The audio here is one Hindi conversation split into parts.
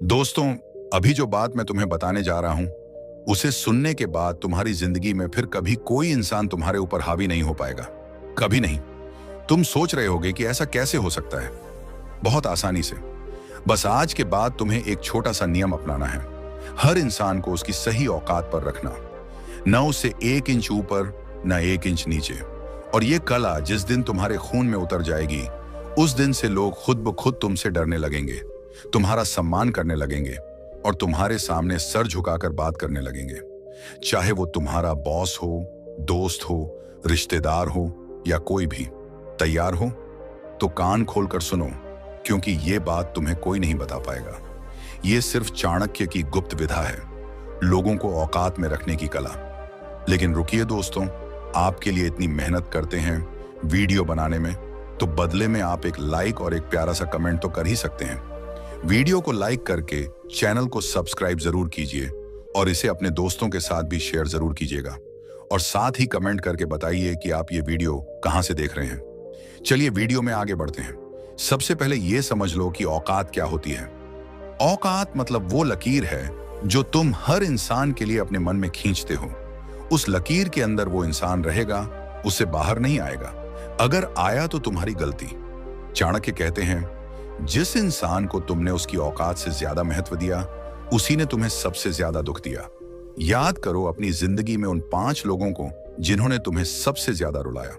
दोस्तों, अभी जो बात मैं तुम्हें बताने जा रहा हूं, उसे सुनने के बाद तुम्हारी जिंदगी में फिर कभी कोई इंसान तुम्हारे ऊपर हावी नहीं हो पाएगा। कभी नहीं। तुम सोच रहे होगे कि ऐसा कैसे हो सकता है। बहुत आसानी से। बस आज के बाद तुम्हें एक छोटा सा नियम अपनाना है। हर इंसान को उसकी सही औकात पर रखना, न उससे 1 इंच ऊपर न 1 इंच नीचे। और ये कला जिस दिन तुम्हारे खून में उतर जाएगी, उस दिन से लोग खुद ब खुद तुमसे डरने लगेंगे, तुम्हारा सम्मान करने लगेंगे और तुम्हारे सामने सर झुकाकर बात करने लगेंगे। चाहे वो तुम्हारा बॉस हो, दोस्त हो, रिश्तेदार हो या कोई भी। तैयार हो? तो कान खोलकर सुनो, क्योंकि ये बात तुम्हें कोई नहीं बता पाएगा। ये सिर्फ चाणक्य की गुप्त विधा है, लोगों को औकात में रखने की कला। लेकिन रुकिए दोस्तों, आपके लिए इतनी मेहनत करते हैं वीडियो बनाने में, तो बदले में आप एक लाइक और एक प्यारा सा कमेंट तो कर ही सकते हैं। वीडियो को लाइक करके चैनल को सब्सक्राइब जरूर कीजिए और इसे अपने दोस्तों के साथ भी शेयर जरूर कीजिएगा। और साथ ही कमेंट करके बताइए कि आप ये वीडियो कहां से देख रहे हैं। चलिए वीडियो में आगे बढ़ते हैं। सबसे पहले ये समझ लो कि औकात क्या होती है। औकात मतलब वो लकीर है जो तुम हर इंसान के लिए अपने मन में खींचते हो। उस लकीर के अंदर वो इंसान रहेगा, उससे बाहर नहीं आएगा। अगर आया तो तुम्हारी गलती। चाणक्य कहते हैं, जिस इंसान को तुमने उसकी औकात से ज्यादा महत्व दिया, उसी ने तुम्हें सबसे ज्यादा दुख दिया। याद करो अपनी जिंदगी में उन 5 लोगों को जिन्होंने तुम्हें सबसे ज्यादा रुलाया।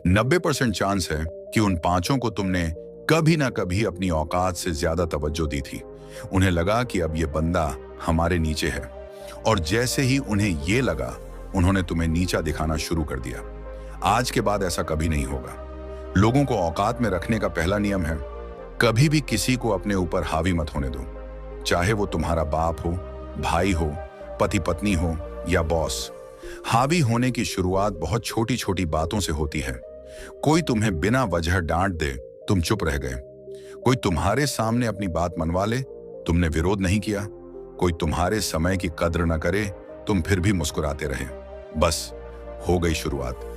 90% चांस है कि उन 5 को तुमने कभी ना कभी अपनी औकात से ज्यादा तवज्जो दी थी। उन्हें लगा कि अब ये बंदा हमारे नीचे है, और जैसे ही उन्हें ये लगा, उन्होंने तुम्हें नीचा दिखाना शुरू कर दिया। आज के बाद ऐसा कभी नहीं होगा। लोगों को औकात में रखने का पहला नियम है, कभी भी किसी को अपने ऊपर हावी मत होने दो। चाहे वो तुम्हारा बाप हो, भाई हो, पति पत्नी हो या बॉस। हावी होने की शुरुआत बहुत छोटी छोटी बातों से होती है। कोई तुम्हें बिना वजह डांट दे, तुम चुप रह गए। कोई तुम्हारे सामने अपनी बात मनवा ले, तुमने विरोध नहीं किया। कोई तुम्हारे समय की कद्र न करे, तुम फिर भी मुस्कुराते रहे। बस हो गई शुरुआत।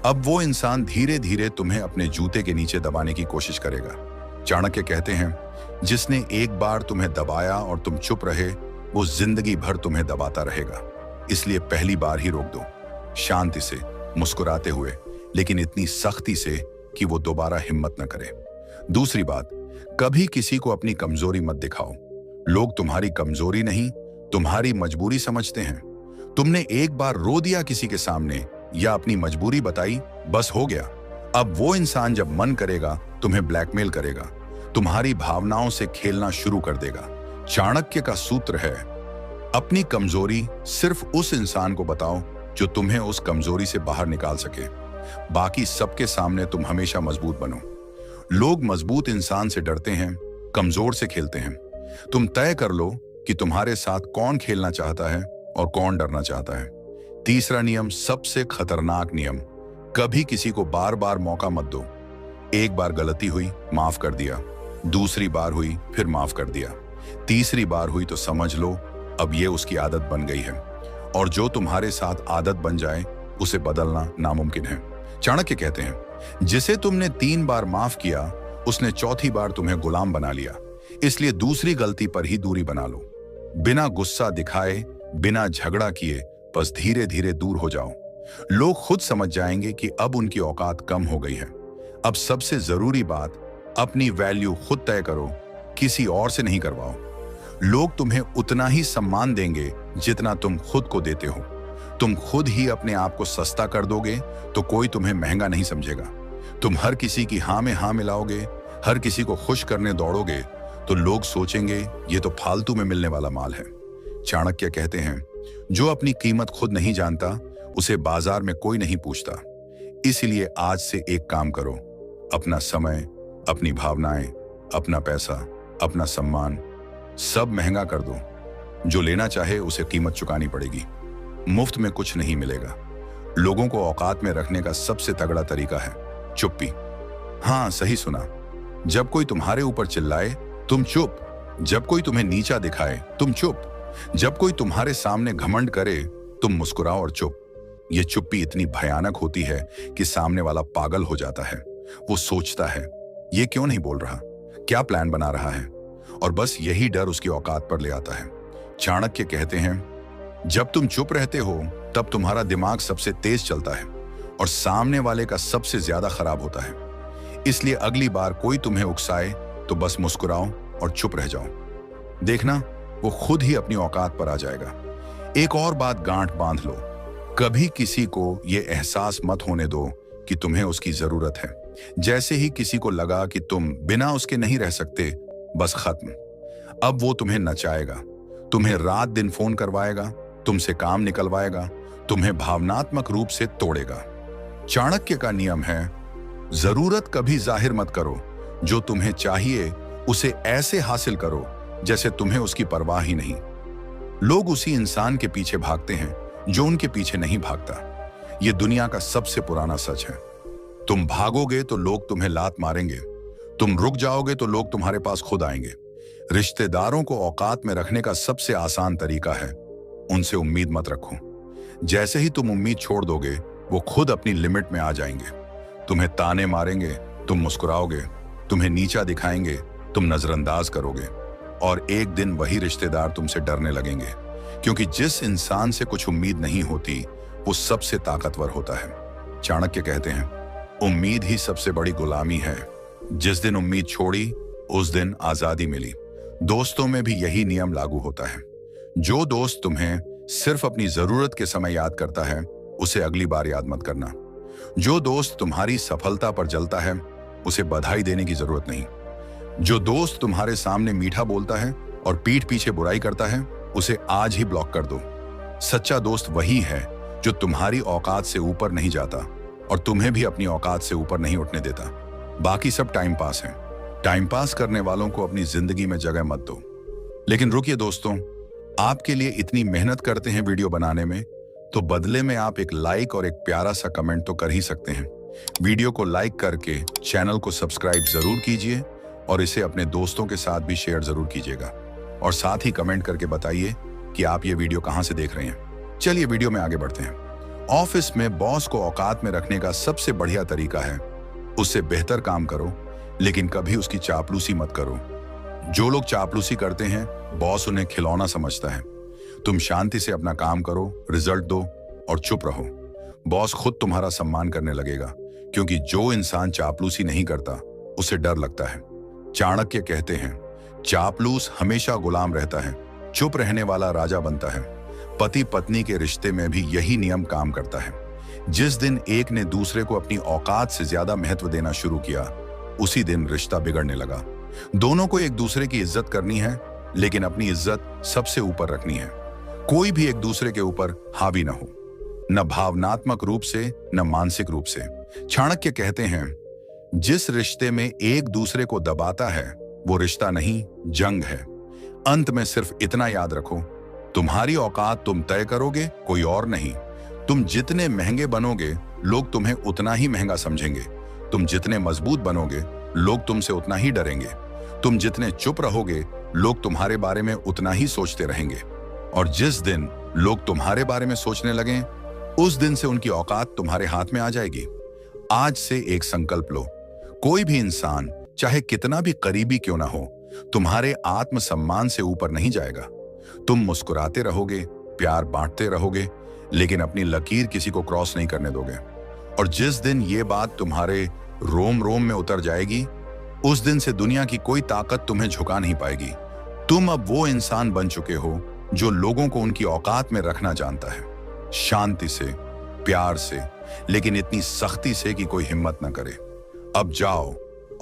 अब वो इंसान धीरे धीरे तुम्हें अपने जूते के नीचे दबाने की कोशिश करेगा। चाणक्य कहते हैं, जिसने एक बार तुम्हें दबाया और तुम चुप रहे, वो जिंदगी भर तुम्हें दबाता रहेगा। इसलिए पहली बार ही रोक दो, शांति से, मुस्कुराते हुए, लेकिन इतनी सख्ती से कि वो दोबारा हिम्मत न करे। दूसरी बात, कभी किसी को अपनी कमजोरी मत दिखाओ। लोग तुम्हारी कमजोरी नहीं, तुम्हारी मजबूरी समझते हैं। तुमने एक बार रो दिया किसी के सामने या अपनी मजबूरी बताई, बस हो गया। अब वो इंसान जब मन करेगा तुम्हें ब्लैकमेल करेगा, तुम्हारी भावनाओं से खेलना शुरू कर देगा। चाणक्य का सूत्र है, अपनी कमजोरी सिर्फ उस इंसान को बताओ जो तुम्हें उस कमजोरी से बाहर निकाल सके। बाकी सबके सामने तुम हमेशा मजबूत बनो। लोग मजबूत इंसान से डरते हैं, कमजोर से खेलते हैं। तुम तय कर लो कि तुम्हारे साथ कौन खेलना चाहता है और कौन डरना चाहता है। तीसरा नियम, सबसे खतरनाक नियम, कभी किसी को बार बार मौका मत दो। एक बार गलती हुई, माफ कर दिया। दूसरी बार हुई, फिर माफ कर दिया। तीसरी बार हुई तो समझ लो अब ये उसकी आदत बन गई है। और जो तुम्हारे साथ आदत बन जाए, उसे बदलना नामुमकिन है। चाणक्य कहते हैं, जिसे तुमने 3 बार माफ किया, उसने चौथी बार तुम्हें गुलाम बना लिया। इसलिए दूसरी गलती पर ही दूरी बना लो। बिना गुस्सा दिखाए, बिना झगड़ा किए, बस धीरे धीरे दूर हो जाओ। लोग खुद समझ जाएंगे कि अब उनकी औकात कम हो गई है। अब सबसे जरूरी बात, अपनी वैल्यू खुद तय करो, किसी और से नहीं करवाओ। लोग तुम्हें उतना ही सम्मान देंगे जितना तुम खुद को देते हो। तुम खुद ही अपने आप को सस्ता कर दोगे तो कोई तुम्हें महंगा नहीं समझेगा। तुम हर किसी की हाँ में हाँ मिलाओगे, हर किसी को खुश करने दौड़ोगे, तो लोग सोचेंगे ये तो फालतू में मिलने वाला माल है। चाणक्य कहते हैं, जो अपनी कीमत खुद नहीं जानता, उसे बाजार में कोई नहीं पूछता। इसलिए आज से एक काम करो, अपना समय, अपनी भावनाएं, अपना पैसा, अपना सम्मान, सब महंगा कर दो। जो लेना चाहे उसे कीमत चुकानी पड़ेगी। मुफ्त में कुछ नहीं मिलेगा। लोगों को औकात में रखने का सबसे तगड़ा तरीका है चुप्पी। हाँ, सही सुना। जब कोई तुम्हारे ऊपर चिल्लाए, तुम चुप। जब कोई तुम्हें नीचा दिखाए, तुम चुप। जब कोई तुम्हारे सामने घमंड करे, तुम मुस्कुराओ और चुप। यह चुप्पी इतनी भयानक होती है कि सामने वाला पागल हो जाता है। वो सोचता है, ये क्यों नहीं बोल रहा, क्या प्लान बना रहा है। और बस यही डर उसकी औकात पर ले आता है। चाणक्य कहते हैं, जब तुम चुप रहते हो तब तुम्हारा दिमाग सबसे तेज चलता है और सामने वाले का सबसे ज्यादा खराब होता है। इसलिए अगली बार कोई तुम्हें उकसाए तो बस मुस्कुराओ और चुप रह जाओ। देखना, वो खुद ही अपनी औकात पर आ जाएगा। एक और बात गांठ बांध लो, कभी किसी को ये एहसास मत होने दो कि तुम्हें उसकी जरूरत है। जैसे ही किसी को लगा कि तुम बिना उसके नहीं रह सकते, बस खत्म। अब वो तुम्हें नचाएगा, तुम्हें रात दिन फोन करवाएगा, तुमसे काम निकलवाएगा, तुम्हें भावनात्मक रूप से तोड़ेगा। चाणक्य का नियम है, जरूरत कभी जाहिर मत करो, जो तुम्हें चाहिए उसे ऐसे हासिल करो जैसे तुम्हें उसकी परवाह ही नहीं। लोग उसी इंसान के पीछे भागते हैं जो उनके पीछे नहीं भागता। यह दुनिया का सबसे पुराना सच है। तुम भागोगे तो लोग तुम्हें लात मारेंगे, तुम रुक जाओगे तो लोग तुम्हारे पास खुद आएंगे। रिश्तेदारों को औकात में रखने का सबसे आसान तरीका है, उनसे उम्मीद मत रखो। जैसे ही तुम उम्मीद छोड़ दोगे, वो खुद अपनी लिमिट में आ जाएंगे। तुम्हें ताने मारेंगे, तुम मुस्कुराओगे, तुम्हें नीचा दिखाएंगे, तुम नजरअंदाज करोगे, और एक दिन वही रिश्तेदार तुमसे डरने लगेंगे, क्योंकि जिस इंसान से कुछ उम्मीद नहीं होती वो सबसे ताकतवर होता है। चाणक्य कहते हैं, उम्मीद ही सबसे बड़ी गुलामी है। जिस दिन उम्मीद छोड़ी उस दिन आजादी मिली। दोस्तों में भी यही नियम लागू होता है। जो दोस्त तुम्हें सिर्फ अपनी जरूरत के समय याद करता है, उसे अगली बार याद मत करना। जो दोस्त तुम्हारी सफलता पर जलता है, उसे बधाई देने की जरूरत नहीं। जो दोस्त तुम्हारे सामने मीठा बोलता है और पीठ पीछे बुराई करता है, उसे आज ही ब्लॉक कर दो। सच्चा दोस्त वही है जो तुम्हारी औकात से ऊपर नहीं जाता और तुम्हें भी अपनी औकात से ऊपर नहीं उठने देता। बाकी सब टाइम पास है। टाइम पास करने वालों को अपनी जिंदगी में जगह मत दो। लेकिन रुकिए दोस्तों, आपके लिए इतनी मेहनत करते हैं वीडियो बनाने में, तो बदले में आप एक लाइक और एक प्यारा सा कमेंट तो कर ही सकते हैं। वीडियो को लाइक करके चैनल को सब्सक्राइब जरूर कीजिए और इसे अपने दोस्तों के साथ भी शेयर जरूर कीजिएगा, और साथ ही कमेंट करके बताइए कि आप ये वीडियो कहां से देख रहे हैं। चलिए वीडियो में आगे बढ़ते हैं। ऑफिस में बॉस को औकात में रखने का सबसे बढ़िया तरीका है, उससे बेहतर काम करो, लेकिन कभी उसकी चापलूसी मत करो। जो लोग चापलूसी करते हैं, बॉस उन्हें खिलौना समझता है। तुम शांति से अपना काम करो, रिजल्ट दो और चुप रहो। बॉस खुद तुम्हारा सम्मान करने लगेगा, क्योंकि जो इंसान चापलूसी नहीं करता उसे डर लगता है। चाणक्य कहते हैं, चापलूस हमेशा गुलाम रहता है, चुप रहने वाला राजा बनता है। पति पत्नी के रिश्ते में भी यही नियम काम करता है। जिस दिन एक ने दूसरे को अपनी औकात से ज्यादा महत्व देना शुरू किया, उसी दिन रिश्ता बिगड़ने लगा। दोनों को एक दूसरे की इज्जत करनी है, लेकिन अपनी इज्जत सबसे ऊपर रखनी है। कोई भी एक दूसरे के ऊपर हावी न हो, न भावनात्मक रूप से न मानसिक रूप से। चाणक्य कहते हैं, जिस रिश्ते में एक दूसरे को दबाता है वो रिश्ता नहीं, जंग है। अंत में सिर्फ इतना याद रखो, तुम्हारी औकात तुम तय करोगे, कोई और नहीं। तुम जितने महंगे बनोगे, लोग तुम्हें उतना ही महंगा समझेंगे। तुम जितने मजबूत बनोगे, लोग तुमसे उतना ही डरेंगे। तुम जितने चुप रहोगे, लोग तुम्हारे बारे में उतना ही सोचते रहेंगे। और जिस दिन लोग तुम्हारे बारे में सोचने लगें, उस दिन से उनकी औकात तुम्हारे हाथ में आ जाएगी। आज से एक संकल्प लो, कोई भी इंसान चाहे कितना भी करीबी क्यों ना हो, तुम्हारे आत्मसम्मान से ऊपर नहीं जाएगा। तुम मुस्कुराते रहोगे, प्यार बांटते रहोगे, लेकिन अपनी लकीर किसी को क्रॉस नहीं करने दोगे। और जिस दिन ये बात तुम्हारे रोम रोम में उतर जाएगी, उस दिन से दुनिया की कोई ताकत तुम्हें झुका नहीं पाएगी। तुम अब वो इंसान बन चुके हो जो लोगों को उनकी औकात में रखना जानता है, शांति से, प्यार से, लेकिन इतनी सख्ती से कि कोई हिम्मत न करे। अब जाओ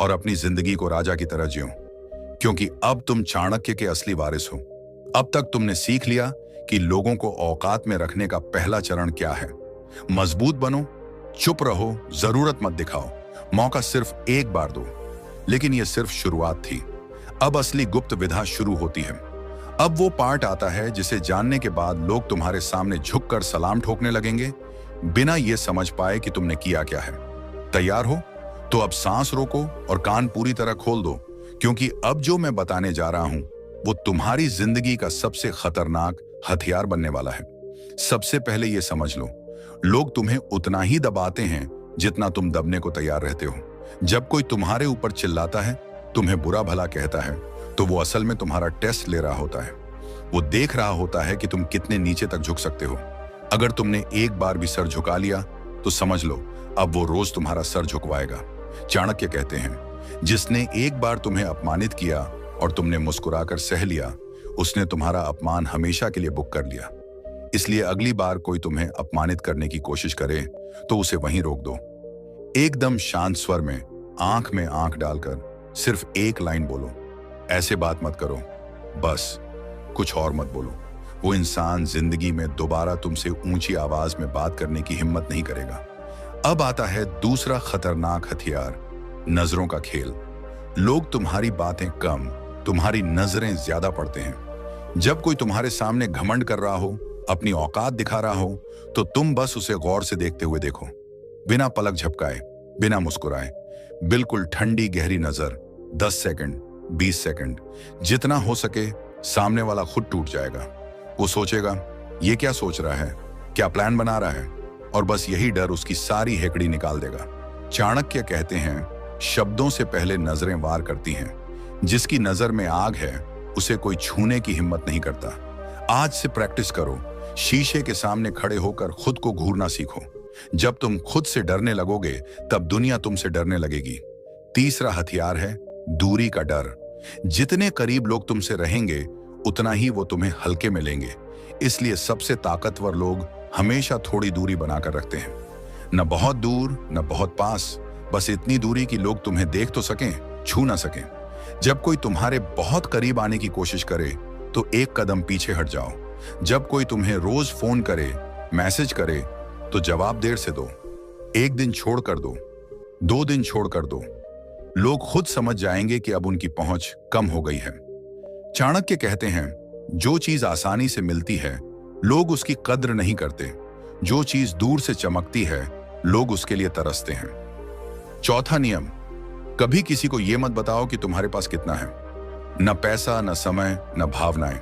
और अपनी जिंदगी को राजा की तरह जियो, क्योंकि अब तुम चाणक्य के असली वारिस हो। अब तक तुमने सीख लिया कि लोगों को औकात में रखने का पहला चरण क्या है। मजबूत बनो, चुप रहो, जरूरत मत दिखाओ, मौका सिर्फ एक बार दो। लेकिन यह सिर्फ शुरुआत थी। अब असली गुप्त विधा शुरू होती है। अब वो पार्ट आता है जिसे जानने के बाद लोग तुम्हारे सामने झुककर सलाम ठोकने लगेंगे, बिना ये समझ पाए कि तुमने किया क्या है। तैयार हो? तो अब सांस रोको और कान पूरी तरह खोल दो, क्योंकि अब जो मैं बताने जा रहा हूं वो तुम्हारी जिंदगी का सबसे खतरनाक हथियार बनने वाला है। सबसे पहले ये समझ लो, लोग तुम्हें उतना ही दबाते हैं जितना तुम दबने को तैयार रहते हो। जब कोई तुम्हारे ऊपर चिल्लाता है, तुम्हें बुरा भला कहता है, तो वो असल में तुम्हारा टेस्ट ले रहा होता है। वो देख रहा होता है कि तुम कितने नीचे तक झुक सकते हो। अगर तुमने एक बार भी सर झुका लिया तो समझ लो अब वो रोज तुम्हारा सर झुकवाएगा। चाणक्य कहते हैं, जिसने एक बार तुम्हें अपमानित किया और तुमने मुस्कुराकर सह लिया, उसने तुम्हारा अपमान हमेशा के लिए बुक कर लिया। इसलिए अगली बार कोई तुम्हें अपमानित करने की कोशिश करे तो उसे वहीं रोक दो। एकदम शांत स्वर में आंख डालकर सिर्फ एक लाइन बोलो, ऐसे बात मत करो, बस कुछ और मत बोलो। वो इंसान जिंदगी में दोबारा तुमसे ऊंची आवाज में बात करने की हिम्मत नहीं करेगा। अब आता है दूसरा खतरनाक हथियार, नजरों का खेल। लोग तुम्हारी बातें कम, तुम्हारी नजरें ज्यादा पढ़ते हैं। जब कोई तुम्हारे सामने घमंड कर रहा हो, अपनी औकात दिखा रहा हो, तो तुम बस उसे गौर से देखते हुए देखो, बिना पलक झपकाए, बिना मुस्कुराए, बिल्कुल ठंडी गहरी नजर। 10 सेकंड, 20 सेकंड, जितना हो सके। सामने वाला खुद टूट जाएगा। वो सोचेगा, ये क्या सोच रहा है, क्या प्लान बना रहा है, और बस यही डर उसकी सारी हेकड़ी निकाल देगा। चाणक्य कहते हैं, शब्दों से पहले नजरें वार करती हैं। जिसकी नजर में आग है उसे कोई छूने की हिम्मत नहीं करता। आज से प्रैक्टिस करो। शीशे के सामने खड़े होकर खुद को घूरना सीखो। जब तुम खुद से डरने लगोगे तब दुनिया तुमसे डरने लगेगी। तीसरा हथियार है दूरी का डर। जितने करीब लोग तुमसे रहेंगे उतना ही वो तुम्हें हल्के में लेंगे। इसलिए सबसे ताकतवर लोग हमेशा थोड़ी दूरी बनाकर रखते हैं। न बहुत दूर न बहुत पास, बस इतनी दूरी कि लोग तुम्हें देख तो सकें, छू ना सकें। जब कोई तुम्हारे बहुत करीब आने की कोशिश करे तो एक कदम पीछे हट जाओ। जब कोई तुम्हें रोज फोन करे, मैसेज करे, तो जवाब देर से दो। एक दिन छोड़ कर दो, 2 दिन छोड़ कर दो। लोग खुद समझ जाएंगे कि अब उनकी पहुंच कम हो गई है। चाणक्य कहते हैं, जो चीज आसानी से मिलती है लोग उसकी कद्र नहीं करते। जो चीज दूर से चमकती है लोग उसके लिए तरसते हैं। चौथा नियम, कभी किसी को यह मत बताओ कि तुम्हारे पास कितना है। न पैसा, न समय, न भावनाएं।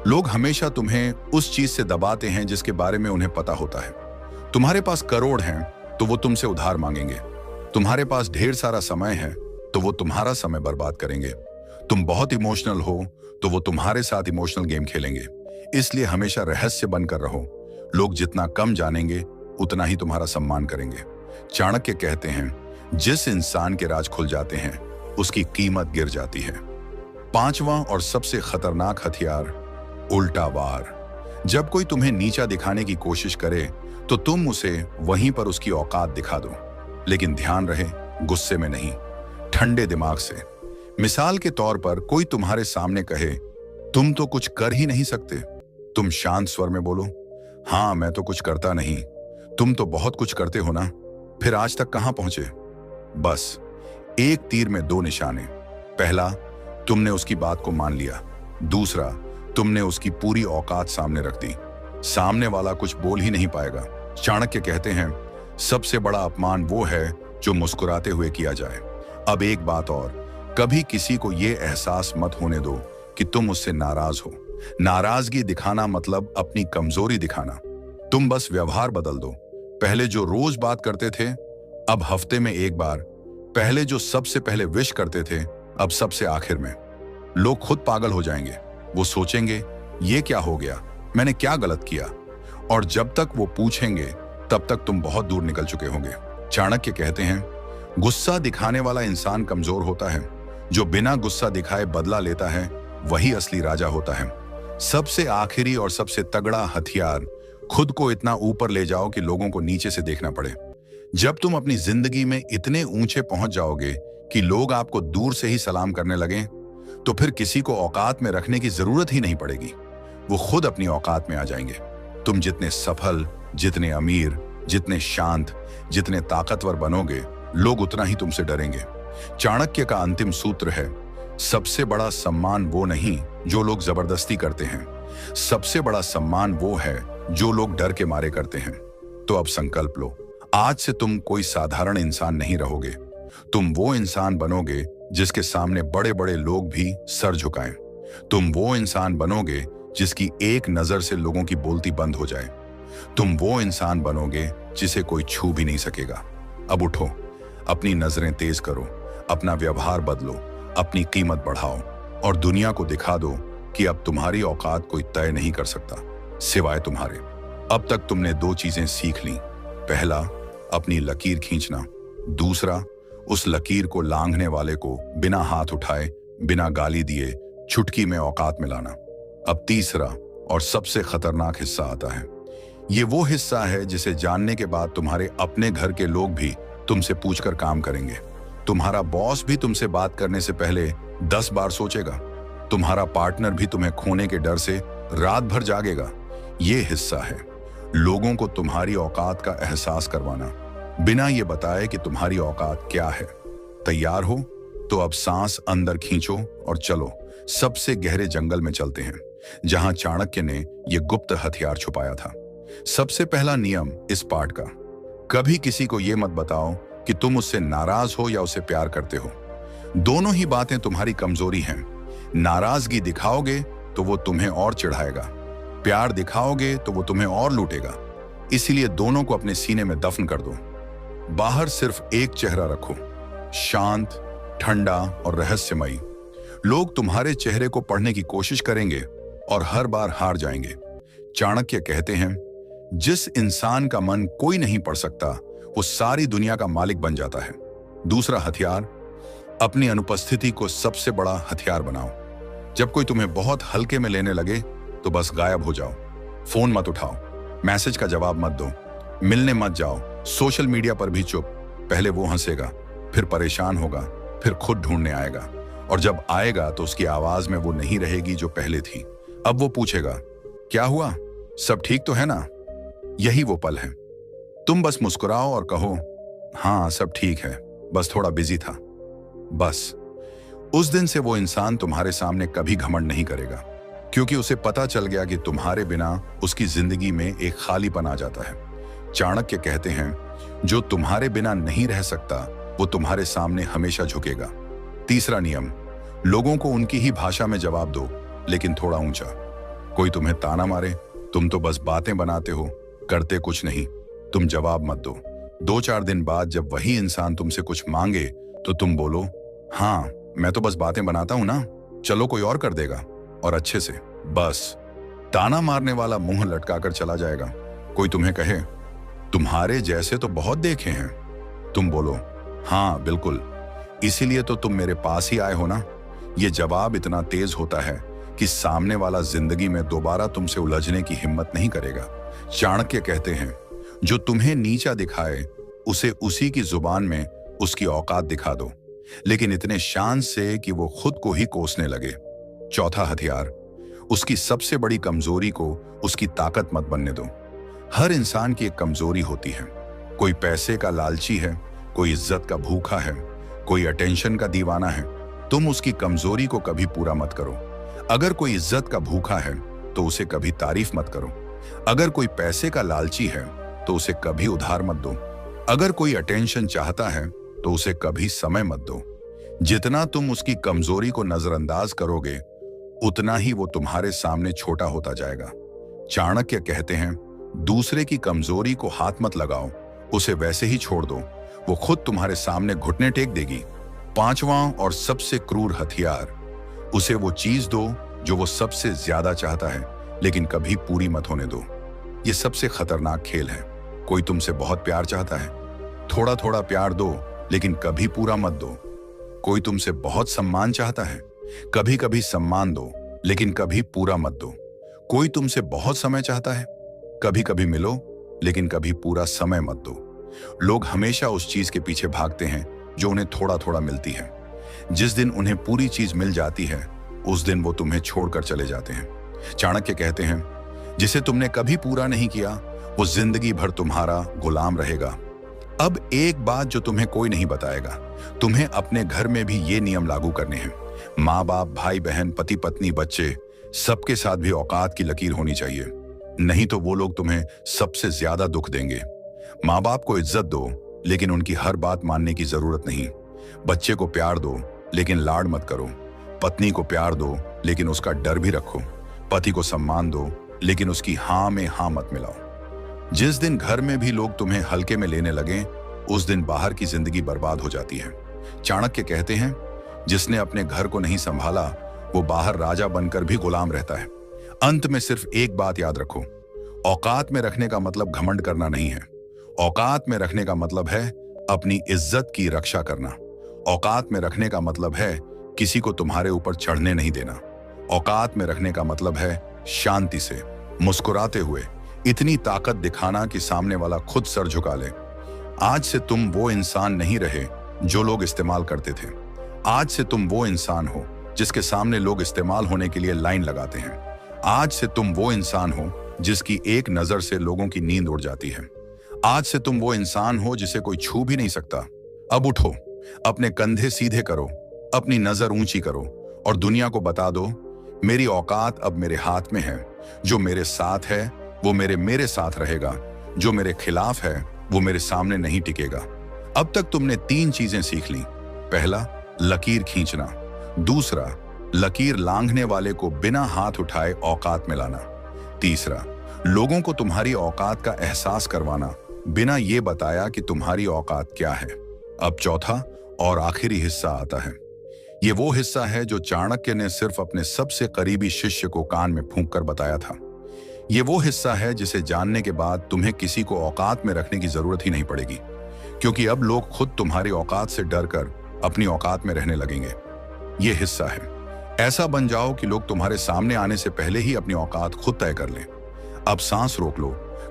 लोग हमेशा तुम्हें उस चीज से दबाते हैं जिसके बारे में उन्हें पता होता है। तुम्हारे पास करोड़ हैं तो वो तुमसे उधार मांगेंगे। तुम्हारे पास ढेर सारा समय है तो वो तुम्हारा समय बर्बाद करेंगे। तुम बहुत इमोशनल हो तो वो तुम्हारे साथ इमोशनल गेम खेलेंगे। इसलिए हमेशा रहस्य बनकर रहो। लोग जितना कम जानेंगे उतना ही तुम्हारा सम्मान करेंगे। चाणक्य कहते हैं, जिस इंसान के राज खुल जाते हैं उसकी कीमत गिर जाती है। पांचवा और सबसे खतरनाक हथियार, उल्टा वार। जब कोई तुम्हें नीचा दिखाने की कोशिश करे तो तुम उसे वहीं पर उसकी औकात दिखा दो, लेकिन ध्यान रहे, गुस्से में नहीं, ठंडे दिमाग से। मिसाल के तौर पर कोई तुम्हारे सामने कहे, तुम तो कुछ कर ही नहीं सकते। तुम शांत स्वर में बोलो, हाँ मैं तो कुछ करता नहीं, तुम तो बहुत कुछ करते हो ना, फिर आज तक कहां पहुंचे। बस एक तीर में 2 निशाने। पहला, तुमने उसकी बात को मान लिया। दूसरा, तुमने उसकी पूरी औकात सामने रख दी। सामने वाला कुछ बोल ही नहीं पाएगा। चाणक्य कहते हैं, सबसे बड़ा अपमान वो है जो मुस्कुराते हुए किया जाए। अब एक बात और, कभी किसी को यह एहसास मत होने दो कि तुम उससे नाराज हो। नाराजगी दिखाना मतलब अपनी कमजोरी दिखाना। तुम बस व्यवहार बदल दो। पहले जो रोज बात करते थे अब हफ्ते में एक बार। पहले जो सबसे पहले विश करते थे अब सबसे आखिर में। लोग खुद पागल हो जाएंगे। वो सोचेंगे, ये क्या हो गया, मैंने क्या गलत किया। और जब तक वो पूछेंगे तब तक तुम बहुत दूर निकल चुके होंगे। चाणक्य कहते हैं, गुस्सा दिखाने वाला इंसान कमजोर होता है। जो बिना गुस्सा दिखाए बदला लेता है वही असली राजा होता है। सबसे आखिरी और सबसे तगड़ा हथियार, खुद को इतना ऊपर ले जाओ कि लोगों को नीचे से देखना पड़े। जब तुम अपनी जिंदगी में इतने ऊंचे पहुंच जाओगे कि लोग आपको दूर से ही सलाम करने लगें, तो फिर किसी को औकात में रखने की जरूरत ही नहीं पड़ेगी। वो खुद अपनी औकात में आ जाएंगे। तुम जितने सफल, जितने अमीर, जितने शांत, जितने ताकतवर बनोगे, लोग उतना ही तुमसे डरेंगे। चाणक्य का अंतिम सूत्र है, सबसे बड़ा सम्मान वो नहीं जो लोग जबरदस्ती करते हैं, सबसे बड़ा सम्मान वो है जो लोग डर के मारे करते हैं। तो अब संकल्प लो, आज से तुम कोई साधारण इंसान नहीं रहोगे। तुम वो इंसान बनोगे जिसके सामने बड़े बड़े लोग भी सर झुकाएं। तुम वो इंसान बनोगे जिसकी एक नजर से लोगों की बोलती बंद हो जाए। तुम वो इंसान बनोगे जिसे कोई छू भी नहीं सकेगा। अब उठो, अपनी नजरें तेज करो, अपना व्यवहार बदलो, अपनी कीमत बढ़ाओ और दुनिया को दिखा दो कि अब तुम्हारी औकात कोई तय नहीं कर सकता सिवाय तुम्हारे। अब तक तुमने दो चीजें सीख ली। पहला, अपनी लकीर खींचना। दूसरा, उस लकीर को लांघने वाले को बिना हाथ उठाए, बिना गाली दिए चुटकी में औकात में लाना। अब तीसरा और सबसे खतरनाक हिस्सा आता है। ये वो हिस्सा है जिसे जानने के बाद तुम्हारे अपने घर के लोग भी तुमसे पूछकर काम करेंगे। तुम्हारा बॉस भी तुमसे बात करने से पहले 10 बार सोचेगा। तुम्हारा पार्टनर भी तुम्हें खोने के डर से रात भर जागेगा। ये हिस्सा है लोगों को तुम्हारी औकात का एहसास करवाना, बिना ये बताए कि तुम्हारी औकात क्या है। तैयार हो तो अब सांस अंदर खींचो और चलो सबसे गहरे जंगल में चलते हैं, जहां चाणक्य ने यह गुप्त हथियार छुपाया था। सबसे पहला नियम इस पाठ का, कभी किसी को यह मत बताओ कि तुम उससे नाराज हो या उसे प्यार करते हो। दोनों ही बातें तुम्हारी कमजोरी हैं। नाराजगी दिखाओगे तो वो तुम्हें और चिढ़ाएगा, प्यार दिखाओगे तो वो तुम्हें और लूटेगा। इसीलिए दोनों को अपने सीने में दफन कर दो। बाहर सिर्फ एक चेहरा रखो, शांत, ठंडा और रहस्यमयी। लोग तुम्हारे चेहरे को पढ़ने की कोशिश करेंगे और हर बार हार जाएंगे। चाणक्य कहते हैं, जिस इंसान का मन कोई नहीं पढ़ सकता वो सारी दुनिया का मालिक बन जाता है। दूसरा हथियार, अपनी अनुपस्थिति को सबसे बड़ा हथियार बनाओ। जब कोई तुम्हें बहुत हल्के में लेने लगे तो बस गायब हो जाओ। फोन मत उठाओ, मैसेज का जवाब मत दो, मिलने मत जाओ, सोशल मीडिया पर भी चुप। पहले वो हंसेगा, फिर परेशान होगा, फिर खुद ढूंढने आएगा, और जब आएगा तो उसकी आवाज में वो नहीं रहेगी जो पहले थी। अब वो पूछेगा, क्या हुआ, सब ठीक तो है ना? यही वो पल है। तुम बस मुस्कुराओ और कहो, हाँ सब ठीक है, बस थोड़ा बिजी था। बस उस दिन से वो इंसान तुम्हारे सामने कभी घमंड नहीं करेगा, क्योंकि उसे पता चल गया कि तुम्हारे बिना उसकी जिंदगी में एक खालीपन आ जाता है। चाणक्य कहते हैं, जो तुम्हारे बिना नहीं रह सकता वो तुम्हारे सामने हमेशा झुकेगा। तीसरा नियम, लोगों को उनकी ही भाषा में जवाब दो, लेकिन थोड़ा ऊंचा। कोई तुम्हें ताना मारे, तुम तो बस बातें बनाते हो, करते कुछ नहीं, तुम जवाब मत दो। 2-4 दिन बाद जब वही इंसान तुमसे कुछ मांगे तो तुम बोलो, हाँ मैं तो बस बातें बनाता हूं ना, चलो कोई और कर देगा, और अच्छे से। बस ताना मारने वाला मुंह लटकाकर चला जाएगा। कोई तुम्हें कहे, तुम्हारे जैसे तो बहुत देखे हैं, तुम बोलो, हाँ बिल्कुल, इसीलिए तो तुम मेरे पास ही आए हो ना। ये जवाब इतना तेज होता है कि सामने वाला जिंदगी में दोबारा तुमसे उलझने की हिम्मत नहीं करेगा। चाणक्य कहते हैं, जो तुम्हें नीचा दिखाए उसे उसी की जुबान में उसकी औकात दिखा दो, लेकिन इतने शान से कि वो खुद को ही कोसने लगे। चौथा हथियार, उसकी सबसे बड़ी कमजोरी को उसकी ताकत मत बनने दो। हर इंसान की एक कमजोरी होती है। कोई पैसे का लालची है, कोई इज्जत का भूखा है, कोई अटेंशन का दीवाना है। तुम उसकी कमजोरी को कभी पूरा मत करो। अगर कोई इज्जत का भूखा है तो उसे कभी तारीफ मत करो। अगर कोई पैसे का लालची है तो उसे कभी उधार मत दो। अगर कोई अटेंशन चाहता है तो उसे कभी समय मत दो। जितना तुम उसकी कमजोरी को नजरअंदाज करोगे उतना ही वो तुम्हारे सामने छोटा होता जाएगा। चाणक्य कहते हैं, दूसरे की कमजोरी को हाथ मत लगाओ, उसे वैसे ही छोड़ दो, वो खुद तुम्हारे सामने घुटने टेक देगी। पांचवां और सबसे क्रूर हथियार, उसे वो चीज दो जो वो सबसे ज्यादा चाहता है, लेकिन कभी पूरी मत होने दो। ये सबसे खतरनाक खेल है। कोई तुमसे बहुत प्यार चाहता है, थोड़ा थोड़ा प्यार दो, लेकिन कभी पूरा मत दो। कोई तुमसे बहुत सम्मान चाहता है, कभी कभी सम्मान दो, लेकिन कभी पूरा मत दो। कोई तुमसे बहुत समय चाहता है, कभी कभी मिलो, लेकिन कभी पूरा समय मत दो। लोग हमेशा उस चीज के पीछे भागते हैं जो उन्हें थोड़ा थोड़ा मिलती है। जिस दिन उन्हें पूरी चीज मिल जाती है उस दिन वो तुम्हें छोड़कर चले जाते हैं। चाणक्य कहते हैं, जिसे तुमने कभी पूरा नहीं किया वो जिंदगी भर तुम्हारा गुलाम रहेगा। अब एक बात जो तुम्हें कोई नहीं बताएगा, तुम्हें अपने घर में भी ये नियम लागू करने हैं। माँ बाप, भाई बहन, पति पत्नी, बच्चे, सबके साथ भी औकात की लकीर होनी चाहिए, नहीं तो वो लोग तुम्हें सबसे ज्यादा दुख देंगे। माँ बाप को इज्जत दो, लेकिन उनकी हर बात मानने की जरूरत नहीं। बच्चे को प्यार दो, लेकिन लाड मत करो। पत्नी को प्यार दो, लेकिन उसका डर भी रखो। पति को सम्मान दो, लेकिन उसकी हाँ में हाँ मत मिलाओ। जिस दिन घर में भी लोग तुम्हें हल्के में लेने लगे उस दिन बाहर की जिंदगी बर्बाद हो जाती है। चाणक्य कहते हैं, जिसने अपने घर को नहीं संभाला वो बाहर राजा बनकर भी गुलाम रहता है। अंत में सिर्फ एक बात याद रखो, औकात में रखने का मतलब घमंड करना नहीं है। औकात में रखने का मतलब है अपनी इज्जत की रक्षा करना। औकात में रखने का मतलब है किसी को तुम्हारे ऊपर चढ़ने नहीं देना। औकात में रखने का मतलब है शांति से, मुस्कुराते हुए इतनी ताकत दिखाना कि सामने वाला खुद सर झुका ले। आज से तुम वो इंसान नहीं रहे जो लोग इस्तेमाल करते थे। आज से तुम वो इंसान हो जिसके सामने लोग इस्तेमाल होने के लिए लाइन लगाते हैं। आज से तुम वो इंसान हो जिसकी एक नजर से लोगों की नींद उड़ जाती है। आज से तुम वो इंसान हो जिसे कोई छू भी नहीं सकता। अब उठो, अपने कंधे सीधे करो, अपनी नजर ऊंची करो और दुनिया को बता दो, मेरी औकात अब मेरे हाथ में है। जो मेरे साथ है वो मेरे साथ रहेगा। जो मेरे खिलाफ है वो मेरे सामने नहीं टिकेगा। अब तक तुमने 3 चीजें सीख ली। पहला, लकीर खींचना। दूसरा, लकीर लांघने वाले को बिना हाथ उठाए औकात में लाना। तीसरा, लोगों को तुम्हारी औकात का एहसास करवाना बिना ये बताया कि तुम्हारी औकात क्या है। अब चौथा और आखिरी हिस्सा आता है। ये वो हिस्सा है जो चाणक्य ने सिर्फ अपने सबसे करीबी शिष्य को कान में फूंक कर बताया था। ये वो हिस्सा है जिसे जानने के बाद तुम्हें किसी को औकात में रखने की जरूरत ही नहीं पड़ेगी, क्योंकि अब लोग खुद तुम्हारी औकात से डरकर अपनी औकात में रहने लगेंगे। ये हिस्सा है, ऐसा बन जाओ कि लोग तुम्हारे सामने आने से पहले ही अपनी औकात खुद तय कर लें। अब सांस रोक लो,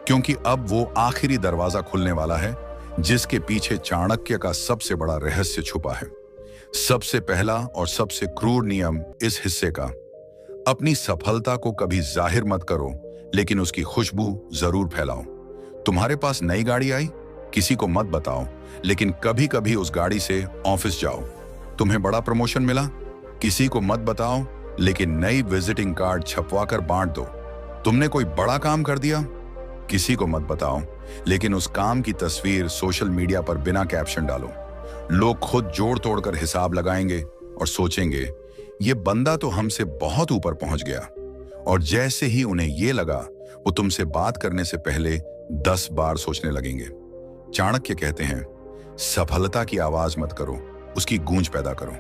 क्योंकि अब वो आखिरी दरवाजा खुलने वाला है जिसके पीछे चाणक्य का सबसे बड़ा रहस्य छुपा है। सबसे पहला और सबसे क्रूर नियम इस हिस्से का, अपनी सफलता को कभी जाहिर मत करो, लेकिन उसकी खुशबू जरूर फैलाओ। तुम्हारे पास नई गाड़ी आई, किसी को मत बताओ, लेकिन कभी कभी उस गाड़ी से ऑफिस जाओ। तुम्हें बड़ा प्रमोशन मिला, किसी को मत बताओ, लेकिन नई विजिटिंग कार्ड छपवा कर बांट दो। तुमने कोई बड़ा काम कर दिया, किसी को मत बताओ, लेकिन उस काम की तस्वीर सोशल मीडिया पर बिना कैप्शन डालो। लोग खुद जोड़ तोड़कर हिसाब लगाएंगे और सोचेंगे, ये बंदा तो हमसे बहुत ऊपर पहुंच गया। और जैसे ही उन्हें ये लगा, वो तुमसे बात करने से पहले 10 बार सोचने लगेंगे। चाणक्य कहते हैं, सफलता की आवाज मत करो, उसकी गूंज पैदा करो।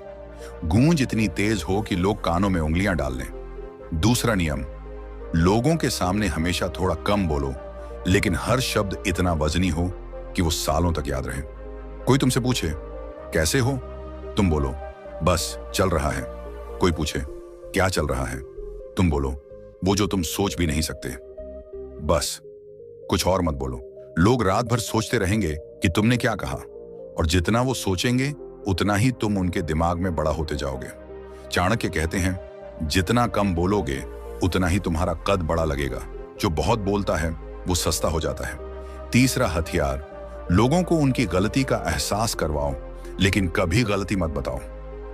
गूंज इतनी तेज हो कि लोग कानों में उंगलियां डाल लें। दूसरा नियम, लोगों के सामने हमेशा थोड़ा कम बोलो, लेकिन हर शब्द इतना वजनी हो कि वो सालों तक याद रहे। कोई तुमसे पूछे, कैसे हो? तुम बोलो, बस चल रहा है। कोई पूछे, क्या चल रहा है? तुम बोलो, वो जो तुम सोच भी नहीं सकते। बस, कुछ और मत बोलो। लोग रात भर सोचते रहेंगे कि तुमने क्या कहा, और जितना वो सोचेंगे उतना ही तुम उनके दिमाग में बड़ा होते जाओगे। चाणक्य कहते हैं, जितना कम बोलोगे उतना ही तुम्हारा कद बड़ा लगेगा। जो बहुत बोलता है वो सस्ता हो जाता है। तीसरा हथियार, लोगों को उनकी गलती का एहसास करवाओ, लेकिन कभी गलती मत बताओ।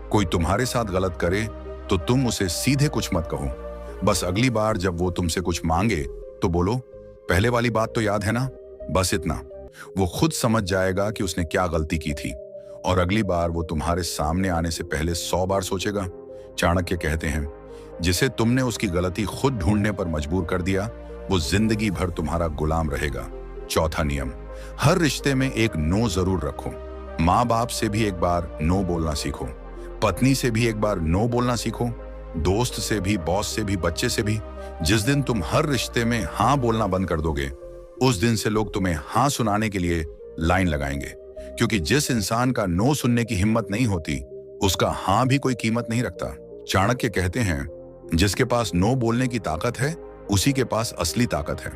कोई तुम्हारे साथ गलत करे तो तुम उसे सीधे कुछ मत कहो। बस अगली बार जब वो तुमसे कुछ मांगे तो बोलो, पहले वाली बात तो याद है ना? बस इतना। वो खुद समझ जाएगा कि उसने क्या गलती की थी, और अगली बार वो तुम्हारे सामने आने से पहले 100 बार सोचेगा। चाणक्य कहते हैं, जिसे तुमने उसकी गलती खुद ढूंढने पर मजबूर कर दिया, वो जिंदगी भर तुम्हारा गुलाम रहेगा। चौथा नियम, हर रिश्ते में एक नो जरूर रखो। माँ बाप से भी एक बार नो बोलना सीखो, पत्नी से भी एक बार नो बोलना सीखो, दोस्त से भी, बॉस से भी, बच्चे से भी। जिस दिन तुम हर रिश्ते में हाँ बोलना बंद कर दोगे, उस दिन से लोग तुम्हें हाँ सुनाने के लिए लाइन लगाएंगे, क्योंकि जिस इंसान का नो सुनने की हिम्मत नहीं होती, उसका हाँ भी कोई कीमत नहीं रखता। चाणक्य कहते हैं, जिसके पास नो बोलने की ताकत है, उसी के पास असली ताकत है।